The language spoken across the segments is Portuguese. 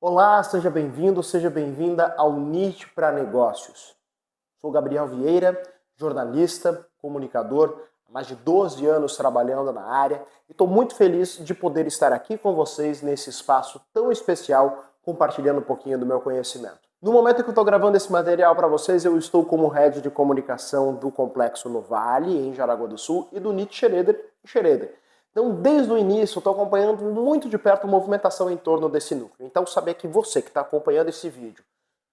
Olá, seja bem-vindo, seja bem-vinda ao NIT para Negócios. Sou Gabriel Vieira, jornalista, comunicador, há mais de 12 anos trabalhando na área e estou muito feliz de poder estar aqui com vocês nesse espaço tão especial, compartilhando um pouquinho do meu conhecimento. No momento em que eu estou gravando esse material para vocês, eu estou como head de comunicação do Complexo no Vale, em Jaraguá do Sul, e do NIT Schroeder, em Schroeder. Então, desde o início, eu estou acompanhando muito de perto a movimentação em torno desse núcleo. Então, saber que você que está acompanhando esse vídeo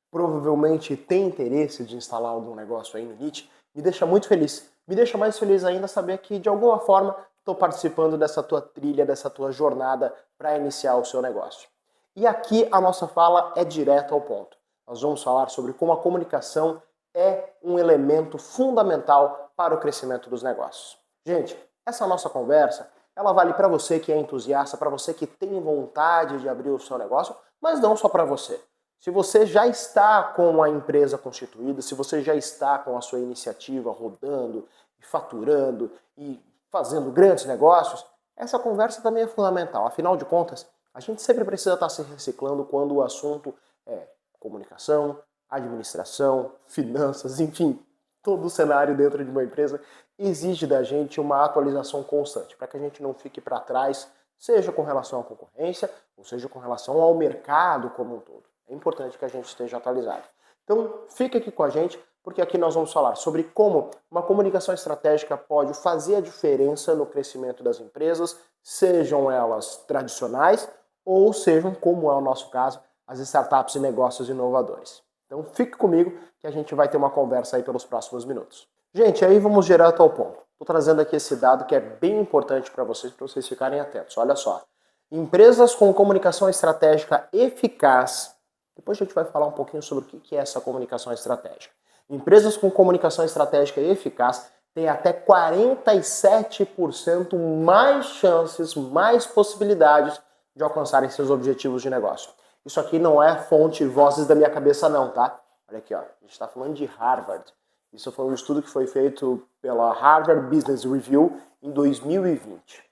provavelmente tem interesse de instalar algum negócio aí no NIT, me deixa muito feliz. Me deixa mais feliz ainda saber que, de alguma forma, estou participando dessa tua trilha, dessa tua jornada para iniciar o seu negócio. E aqui a nossa fala é direto ao ponto. Nós vamos falar sobre como a comunicação é um elemento fundamental para o crescimento dos negócios. Gente, essa nossa conversa ela vale para você que é entusiasta, para você que tem vontade de abrir o seu negócio, mas não só para você. Se você já está com a empresa constituída, se você já está com a sua iniciativa rodando, e faturando e fazendo grandes negócios, essa conversa também é fundamental. Afinal de contas, a gente sempre precisa estar se reciclando quando o assunto é comunicação, administração, finanças, enfim, todo o cenário dentro de uma empresa exige da gente uma atualização constante, para que a gente não fique para trás, seja com relação à concorrência, ou seja com relação ao mercado como um todo. É importante que a gente esteja atualizado. Então, fique aqui com a gente, porque aqui nós vamos falar sobre como uma comunicação estratégica pode fazer a diferença no crescimento das empresas, sejam elas tradicionais ou sejam, como é o nosso caso, as startups e negócios inovadores. Então, fique comigo que a gente vai ter uma conversa aí pelos próximos minutos. Gente, aí vamos direto ao ponto. Estou trazendo aqui esse dado que é bem importante para vocês ficarem atentos. Olha só, empresas com comunicação estratégica eficaz, depois a gente vai falar um pouquinho sobre o que é essa comunicação estratégica. Empresas com comunicação estratégica eficaz têm até 47% mais chances, mais possibilidades de alcançarem seus objetivos de negócio. Isso aqui não é fonte vozes da minha cabeça não, tá? Olha aqui, ó, a gente está falando de Harvard. Isso foi um estudo que foi feito pela Harvard Business Review em 2020.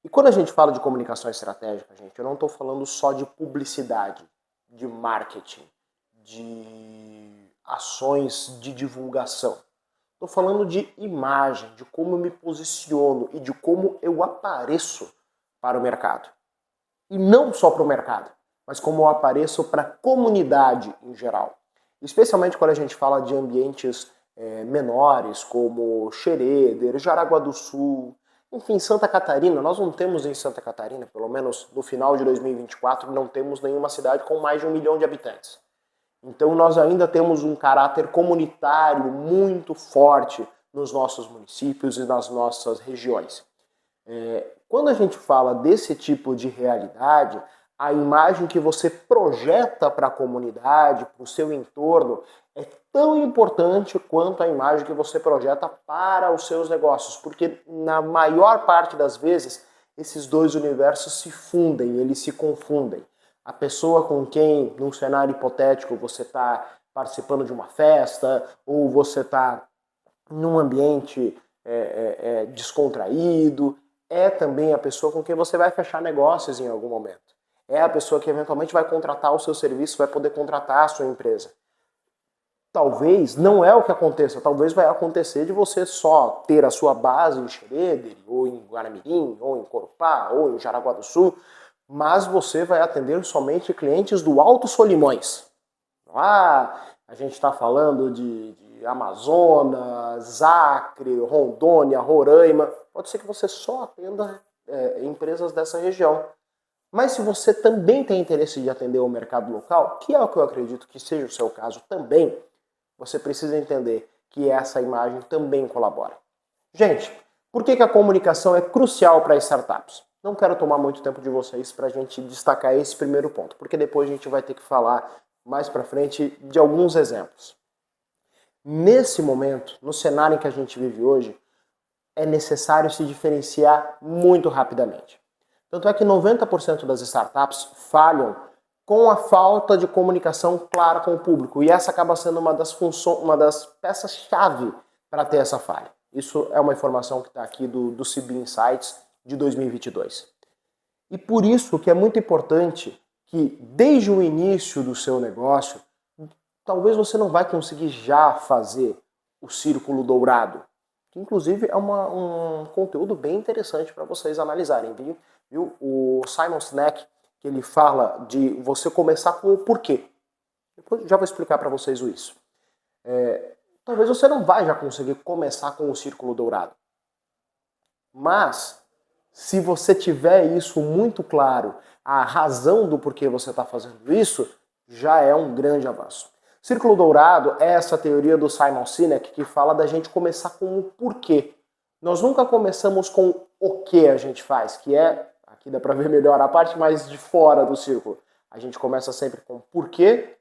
E quando a gente fala de comunicação estratégica, gente, eu não estou falando só de publicidade, de marketing, de ações de divulgação. Estou falando de imagem, de como eu me posiciono e de como eu apareço para o mercado. E não só para o mercado, mas como eu apareço para a comunidade em geral. Especialmente quando a gente fala de ambientes menores, como Schroeder, Jaraguá do Sul, enfim, Santa Catarina. Nós não temos em Santa Catarina, pelo menos no final de 2024, não temos nenhuma cidade com mais de 1 milhão de habitantes. Então nós ainda temos um caráter comunitário muito forte nos nossos municípios e nas nossas regiões. Quando a gente fala desse tipo de realidade, a imagem que você projeta para a comunidade, para o seu entorno, é tão importante quanto a imagem que você projeta para os seus negócios, porque na maior parte das vezes esses dois universos se fundem, eles se confundem. A pessoa com quem, num cenário hipotético, você está participando de uma festa ou você está num ambiente descontraído, é também a pessoa com quem você vai fechar negócios em algum momento. É a pessoa que eventualmente vai contratar o seu serviço, vai poder contratar a sua empresa. Talvez não é o que aconteça, talvez vai acontecer de você só ter a sua base em Schroeder, ou em Guaramirim, ou em Corupá, ou em Jaraguá do Sul, mas você vai atender somente clientes do Alto Solimões. A gente está falando de Amazonas, Acre, Rondônia, Roraima. Pode ser que você só atenda empresas dessa região. Mas se você também tem interesse de atender o mercado local, que é o que eu acredito que seja o seu caso também, você precisa entender que essa imagem também colabora. Gente, por que a comunicação é crucial para as startups? Não quero tomar muito tempo de vocês para a gente destacar esse primeiro ponto, porque depois a gente vai ter que falar mais para frente de alguns exemplos. Nesse momento, no cenário em que a gente vive hoje, é necessário se diferenciar muito rapidamente. Tanto é que 90% das startups falham com a falta de comunicação clara com o público. E essa acaba sendo uma das peças-chave para ter essa falha. Isso é uma informação que está aqui do CB Insights de 2022. E por isso que é muito importante que desde o início do seu negócio, talvez você não vai conseguir já fazer o círculo dourado, que inclusive é um conteúdo bem interessante para vocês analisarem, viu? O Simon Sinek, que ele fala de você começar com o porquê. Depois já vou explicar para vocês isso. Talvez você não vai já conseguir começar com o círculo dourado. Mas, se você tiver isso muito claro, a razão do porquê você está fazendo isso, já é um grande avanço. Círculo dourado é essa teoria do Simon Sinek que fala da gente começar com o porquê. Nós nunca começamos com o que a gente faz, que é, aqui dá para ver melhor a parte mais de fora do círculo. A gente começa sempre com porquê,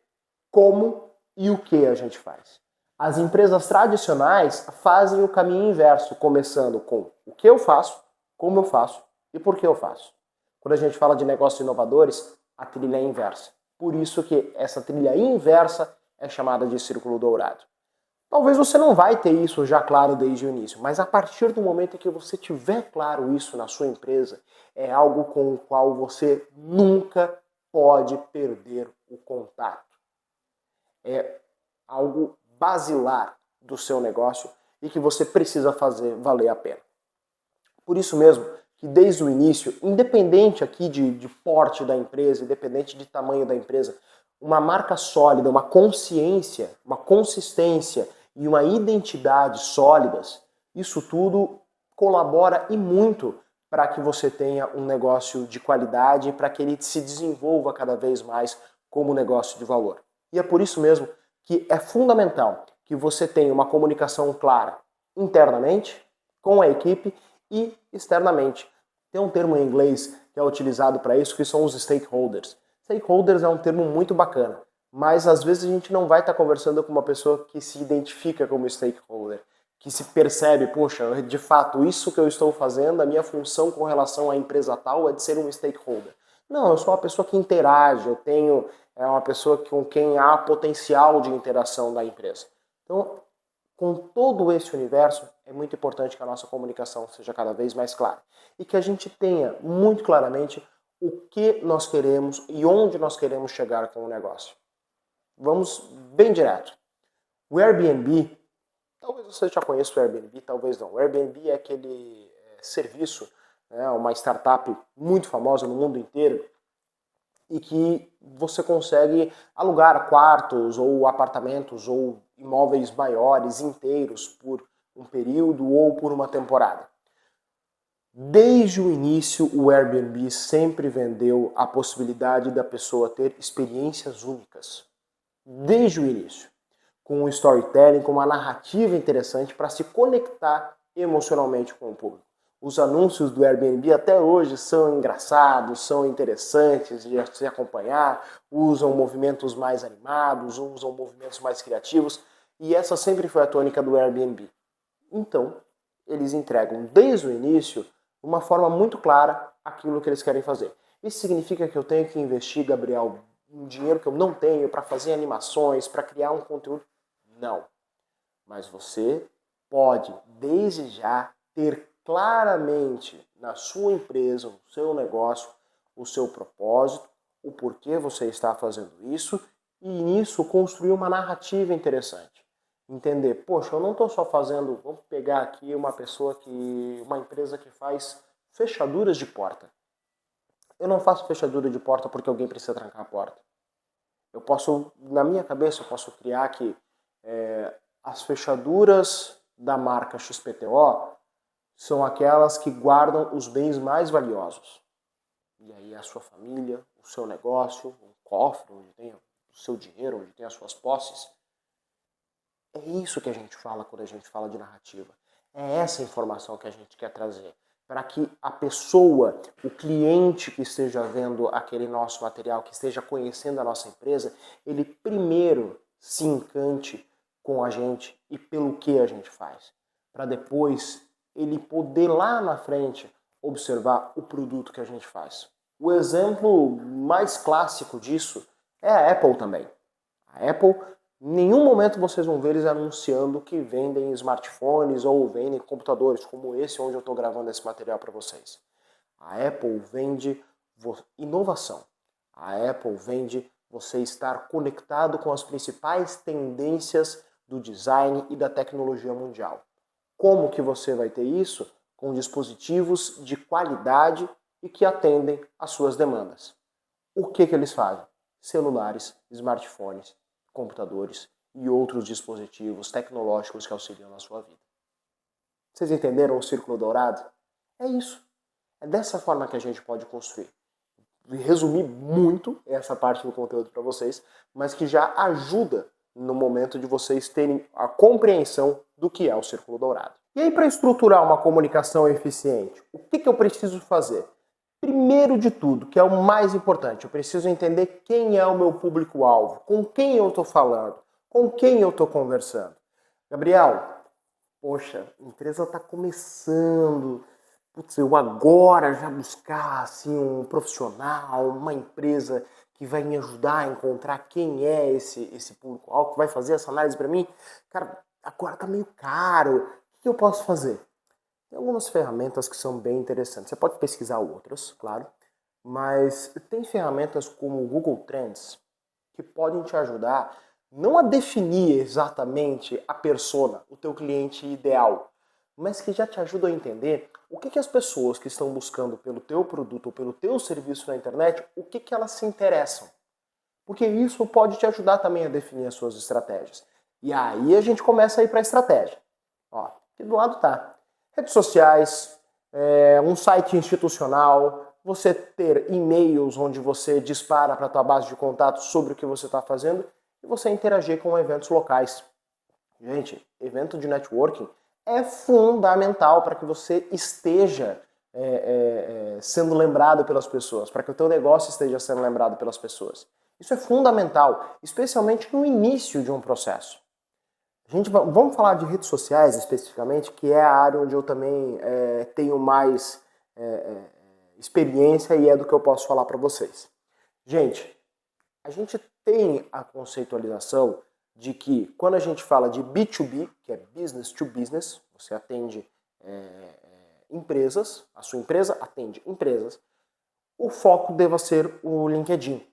como e o que a gente faz. As empresas tradicionais fazem o caminho inverso, começando com o que eu faço, como eu faço e por que eu faço. Quando a gente fala de negócios inovadores, a trilha é inversa. Por isso que essa trilha inversa é chamada de círculo dourado. Talvez você não vai ter isso já claro desde o início, mas a partir do momento em que você tiver claro isso na sua empresa, é algo com o qual você nunca pode perder o contato. É algo basilar do seu negócio e que você precisa fazer valer a pena. Por isso mesmo que desde o início, independente aqui de porte da empresa, independente de tamanho da empresa, uma marca sólida, uma consciência, uma consistência e uma identidade sólidas, isso tudo colabora e muito para que você tenha um negócio de qualidade e para que ele se desenvolva cada vez mais como negócio de valor. E é por isso mesmo que é fundamental que você tenha uma comunicação clara internamente, com a equipe e externamente. Tem um termo em inglês que é utilizado para isso, que são os stakeholders. Stakeholders é um termo muito bacana, mas às vezes a gente não vai estar conversando com uma pessoa que se identifica como stakeholder, que se percebe, poxa, de fato, isso que eu estou fazendo, a minha função com relação à empresa tal é de ser um stakeholder. Não, eu sou uma pessoa que interage, eu tenho uma pessoa com quem há potencial de interação da empresa. Então, com todo esse universo, é muito importante que a nossa comunicação seja cada vez mais clara e que a gente tenha muito claramente o que nós queremos e onde nós queremos chegar com o negócio. Vamos bem direto. O Airbnb, talvez você já conheça o Airbnb, talvez não. O Airbnb é aquele serviço, uma startup muito famosa no mundo inteiro e que você consegue alugar quartos ou apartamentos ou imóveis maiores, inteiros, por um período ou por uma temporada. Desde o início, o Airbnb sempre vendeu a possibilidade da pessoa ter experiências únicas. Desde o início. Com um storytelling, com uma narrativa interessante para se conectar emocionalmente com o público. Os anúncios do Airbnb até hoje são engraçados, são interessantes de se acompanhar, usam movimentos mais animados, usam movimentos mais criativos, e essa sempre foi a tônica do Airbnb. Então, eles entregam desde o início uma forma muito clara aquilo que eles querem fazer. Isso significa que eu tenho que investir, Gabriel, um dinheiro que eu não tenho para fazer animações, para criar um conteúdo? Não. Mas você pode, desde já, ter claramente na sua empresa, no seu negócio, o seu propósito, o porquê você está fazendo isso e nisso construir uma narrativa interessante. Entender, poxa, eu não estou só fazendo, vamos pegar aqui uma empresa que faz fechaduras de porta. Eu não faço fechadura de porta porque alguém precisa trancar a porta. Eu posso, na minha cabeça, eu posso criar que as fechaduras da marca XPTO são aquelas que guardam os bens mais valiosos. E aí a sua família, o seu negócio, um cofre onde tem o seu dinheiro, onde tem as suas posses. É isso que a gente fala quando a gente fala de narrativa. É essa informação que a gente quer trazer. Para que a pessoa, o cliente que esteja vendo aquele nosso material, que esteja conhecendo a nossa empresa, ele primeiro se encante com a gente e pelo que a gente faz. Para depois ele poder lá na frente observar o produto que a gente faz. O exemplo mais clássico disso é a Apple também. A Apple, em nenhum momento vocês vão ver eles anunciando que vendem smartphones ou vendem computadores, como esse onde eu estou gravando esse material para vocês. A Apple vende inovação. A Apple vende você estar conectado com as principais tendências do design e da tecnologia mundial. Como que você vai ter isso? Com dispositivos de qualidade e que atendem às suas demandas. O que eles fazem? Celulares, smartphones, computadores e outros dispositivos tecnológicos que auxiliam na sua vida. Vocês entenderam o círculo dourado? É isso. É dessa forma que a gente pode construir. Resumir muito essa parte do conteúdo para vocês, mas que já ajuda no momento de vocês terem a compreensão do que é o círculo dourado. E aí, para estruturar uma comunicação eficiente, o que eu preciso fazer? Primeiro de tudo, que é o mais importante, eu preciso entender quem é o meu público-alvo, com quem eu estou falando, com quem eu estou conversando. Gabriel, poxa, a empresa está começando, putz, eu agora já buscar assim, um profissional, uma empresa que vai me ajudar a encontrar quem é esse público-alvo, que vai fazer essa análise para mim. Cara, agora está meio caro, o que eu posso fazer? Tem algumas ferramentas que são bem interessantes. Você pode pesquisar outras, claro, mas tem ferramentas como o Google Trends que podem te ajudar não a definir exatamente a persona, o teu cliente ideal, mas que já te ajudam a entender o que as pessoas que estão buscando pelo teu produto ou pelo teu serviço na internet, o que elas se interessam. Porque isso pode te ajudar também a definir as suas estratégias. E aí a gente começa a ir para a estratégia. Ó, aqui do lado tá redes sociais, um site institucional, você ter e-mails onde você dispara para a tua base de contatos sobre o que você está fazendo e você interagir com eventos locais. Gente, evento de networking é fundamental para que você esteja sendo lembrado pelas pessoas, para que o teu negócio esteja sendo lembrado pelas pessoas. Isso é fundamental, especialmente no início de um processo. Vamos falar de redes sociais especificamente, que é a área onde eu também tenho mais experiência e é do que eu posso falar para vocês. Gente, a gente tem a conceitualização de que quando a gente fala de B2B, que é business to business, você atende empresas, a sua empresa atende empresas, o foco deva ser o LinkedIn.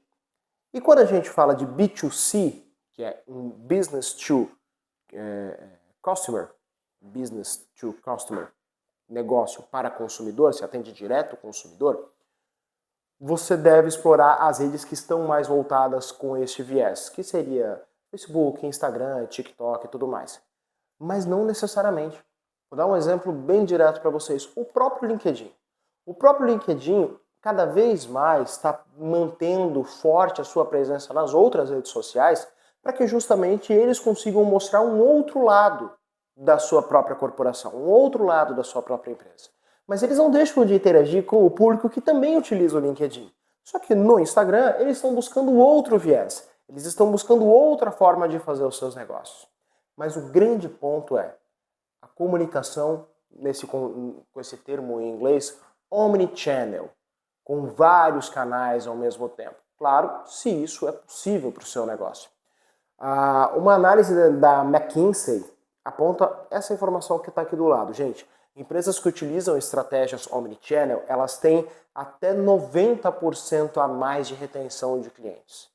E quando a gente fala de B2C, que é um business to customer, business to customer, negócio para consumidor, se atende direto ao consumidor, você deve explorar as redes que estão mais voltadas com este viés, que seria Facebook, Instagram, TikTok e tudo mais. Mas não necessariamente. Vou dar um exemplo bem direto para vocês. O próprio LinkedIn. O próprio LinkedIn cada vez mais está mantendo forte a sua presença nas outras redes sociais para que justamente eles consigam mostrar um outro lado da sua própria corporação, um outro lado da sua própria empresa. Mas eles não deixam de interagir com o público que também utiliza o LinkedIn. Só que no Instagram eles estão buscando outro viés, eles estão buscando outra forma de fazer os seus negócios. Mas o grande ponto é a comunicação, com esse termo em inglês, omnichannel, com vários canais ao mesmo tempo. Claro, se isso é possível para o seu negócio. Uma análise da McKinsey aponta essa informação que está aqui do lado. Gente, empresas que utilizam estratégias omnichannel, elas têm até 90% a mais de retenção de clientes.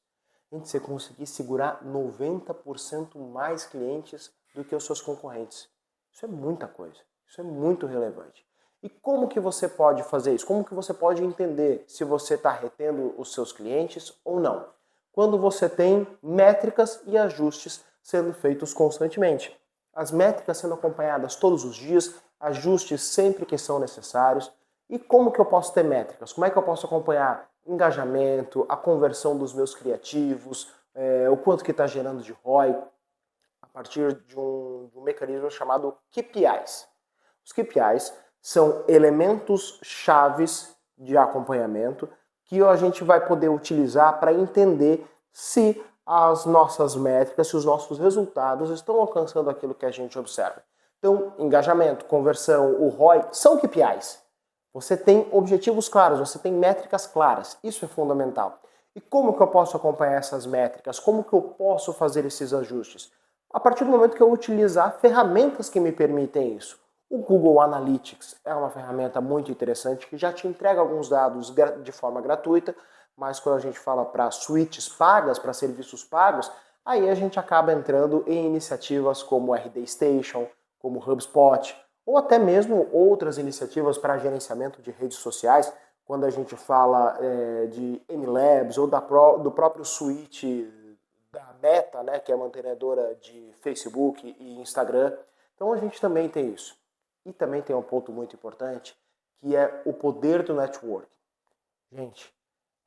Gente, você conseguir segurar 90% mais clientes do que os seus concorrentes. Isso é muita coisa, isso é muito relevante. E como que você pode fazer isso? Como que você pode entender se você está retendo os seus clientes ou não? Quando você tem métricas e ajustes sendo feitos constantemente. As métricas sendo acompanhadas todos os dias, ajustes sempre que são necessários. E como que eu posso ter métricas? Como é que eu posso acompanhar engajamento, a conversão dos meus criativos, o quanto que está gerando de ROI, a partir de um mecanismo chamado KPIs. Os KPIs são elementos chaves de acompanhamento que a gente vai poder utilizar para entender se as nossas métricas, se os nossos resultados estão alcançando aquilo que a gente observa. Então, engajamento, conversão, o ROI são KPIs. Você tem objetivos claros, você tem métricas claras. Isso é fundamental. E como que eu posso acompanhar essas métricas? Como que eu posso fazer esses ajustes? A partir do momento que eu utilizar ferramentas que me permitem isso. O Google Analytics é uma ferramenta muito interessante que já te entrega alguns dados de forma gratuita, mas quando a gente fala para suítes pagas, para serviços pagos, aí a gente acaba entrando em iniciativas como RD Station, como HubSpot, ou até mesmo outras iniciativas para gerenciamento de redes sociais, quando a gente fala de MLabs ou do próprio suíte da Meta, né, que é a mantenedora de Facebook e Instagram. Então a gente também tem isso. E também tem um ponto muito importante, que é o poder do network. Gente,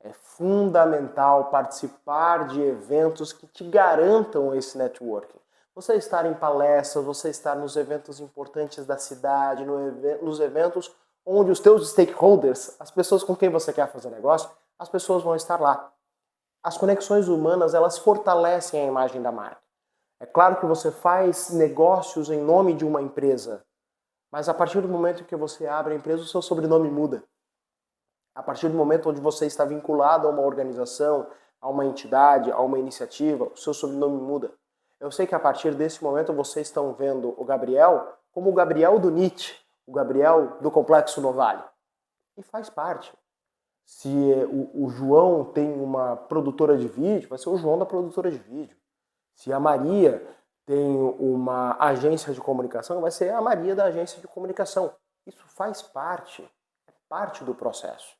é fundamental participar de eventos que te garantam esse networking. Você estar em palestras, você estar nos eventos importantes da cidade, nos eventos onde os teus stakeholders, as pessoas com quem você quer fazer negócio, as pessoas vão estar lá. As conexões humanas, elas fortalecem a imagem da marca. É claro que você faz negócios em nome de uma empresa, mas a partir do momento que você abre a empresa, o seu sobrenome muda. A partir do momento onde você está vinculado a uma organização, a uma entidade, a uma iniciativa, o seu sobrenome muda. Eu sei que a partir desse momento vocês estão vendo o Gabriel como o Gabriel do Nietzsche, o Gabriel do Complexo Novale. E faz parte. Se o João tem uma produtora de vídeo, vai ser o João da produtora de vídeo. Se a Maria tem uma agência de comunicação, vai ser a Maria da agência de comunicação. Isso faz parte, é parte do processo.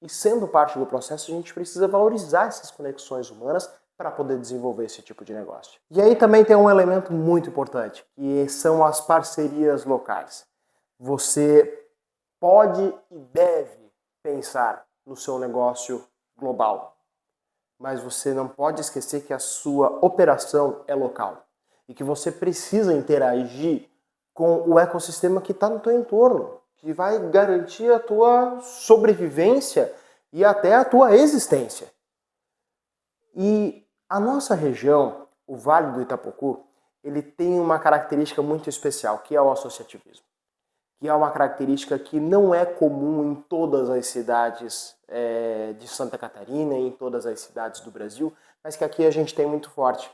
E sendo parte do processo, a gente precisa valorizar essas conexões humanas para poder desenvolver esse tipo de negócio. E aí também tem um elemento muito importante, que são as parcerias locais. Você pode e deve pensar no seu negócio global, mas você não pode esquecer que a sua operação é local e que você precisa interagir com o ecossistema que está no teu entorno, que vai garantir a tua sobrevivência e até a tua existência. E a nossa região, o Vale do Itapocu, ele tem uma característica muito especial, que é o associativismo. Que é uma característica que não é comum em todas as cidades de Santa Catarina, em todas as cidades do Brasil, mas que aqui a gente tem muito forte.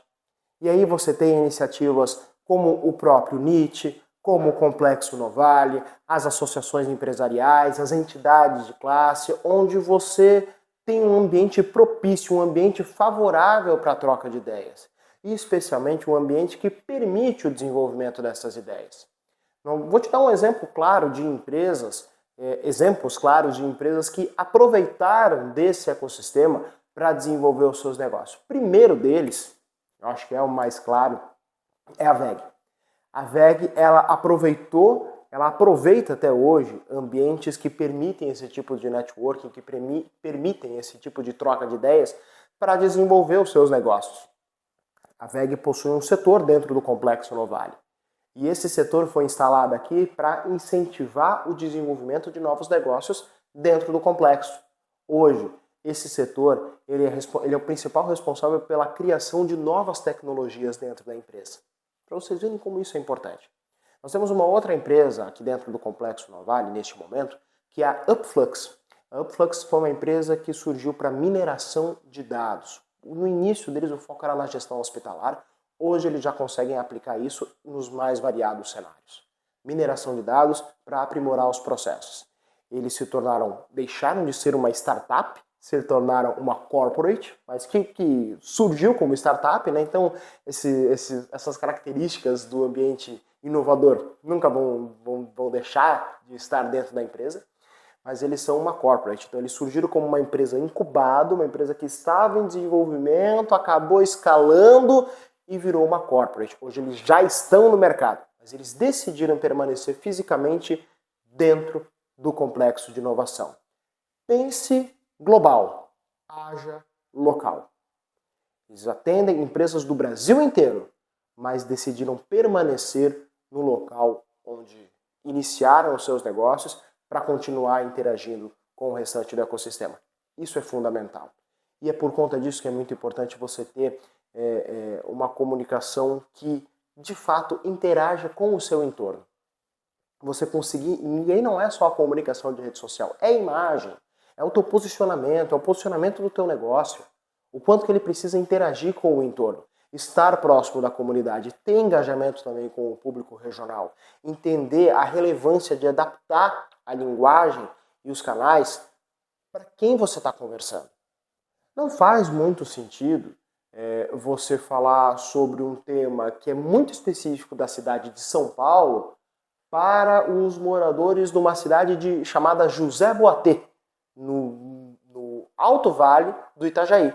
E aí você tem iniciativas como o próprio Nietzsche, como o Complexo Novale, as associações empresariais, as entidades de classe, onde você tem um ambiente propício, um ambiente favorável para a troca de ideias. E especialmente um ambiente que permite o desenvolvimento dessas ideias. Vou te dar um exemplo claro de empresas, exemplos claros de empresas que aproveitaram desse ecossistema para desenvolver os seus negócios. O primeiro deles, eu acho que é o mais claro, é a WEG. A WEG, ela aproveita até hoje ambientes que permitem esse tipo de networking, que permitem esse tipo de troca de ideias para desenvolver os seus negócios. A WEG possui um setor dentro do Complexo Novale. E esse setor foi instalado aqui para incentivar o desenvolvimento de novos negócios dentro do complexo. Hoje, esse setor ele é o principal responsável pela criação de novas tecnologias dentro da empresa. Para vocês verem como isso é importante. Nós temos uma outra empresa aqui dentro do Complexo Novale, neste momento, que é a Upflux. A Upflux foi uma empresa que surgiu para mineração de dados. No início deles, o foco era na gestão hospitalar. Hoje eles já conseguem aplicar isso nos mais variados cenários. Mineração de dados para aprimorar os processos. Eles deixaram de ser uma startup, se tornaram uma corporate, mas que surgiu como startup, né? Então essas características do ambiente inovador nunca vão deixar de estar dentro da empresa, mas eles são uma corporate. Então eles surgiram como uma empresa incubada, uma empresa que estava em desenvolvimento, acabou escalando e virou uma corporate. Hoje eles já estão no mercado, mas eles decidiram permanecer fisicamente dentro do complexo de inovação. Pense global, haja local. Eles atendem empresas do Brasil inteiro, mas decidiram permanecer no local onde iniciaram os seus negócios para continuar interagindo com o restante do ecossistema. Isso é fundamental. E é por conta disso que é muito importante você ter uma comunicação que, de fato, interaja com o seu entorno. Você conseguir... Ninguém não é só a comunicação de rede social, é a imagem, é o teu posicionamento, é o posicionamento do teu negócio, o quanto que ele precisa interagir com o entorno, estar próximo da comunidade, ter engajamento também com o público regional, entender a relevância de adaptar a linguagem e os canais para quem você está conversando. Não faz muito sentido você falar sobre um tema que é muito específico da cidade de São Paulo para os moradores de uma cidade chamada José Boatê, no Alto Vale do Itajaí.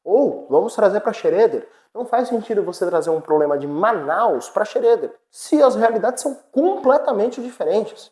Ou vamos trazer para Xereder. Não faz sentido você trazer um problema de Manaus para Xereder, se as realidades são completamente diferentes.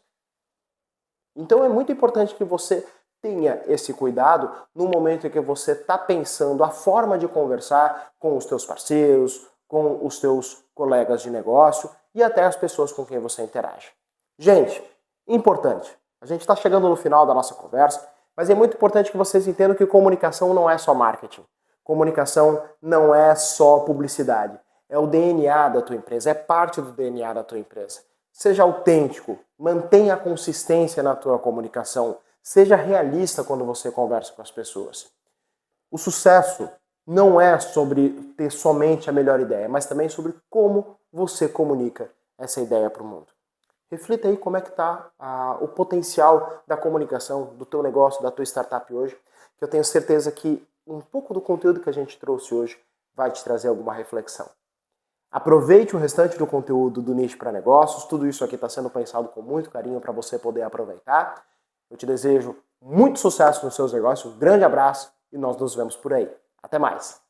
Então é muito importante que você tenha esse cuidado no momento em que você está pensando a forma de conversar com os teus parceiros, com os teus colegas de negócio e até as pessoas com quem você interage. Gente, importante, a gente está chegando no final da nossa conversa, mas é muito importante que vocês entendam que comunicação não é só marketing. Comunicação não é só publicidade. É o DNA da tua empresa, é parte do DNA da tua empresa. Seja autêntico, mantenha a consistência na tua comunicação, seja realista quando você conversa com as pessoas. O sucesso não é sobre ter somente a melhor ideia, mas também sobre como você comunica essa ideia para o mundo. Reflita aí como é que está o potencial da comunicação do teu negócio, da tua startup hoje, que eu tenho certeza que um pouco do conteúdo que a gente trouxe hoje vai te trazer alguma reflexão. Aproveite o restante do conteúdo do Niche para Negócios, tudo isso aqui está sendo pensado com muito carinho para você poder aproveitar. Eu te desejo muito sucesso nos seus negócios, um grande abraço e nós nos vemos por aí. Até mais!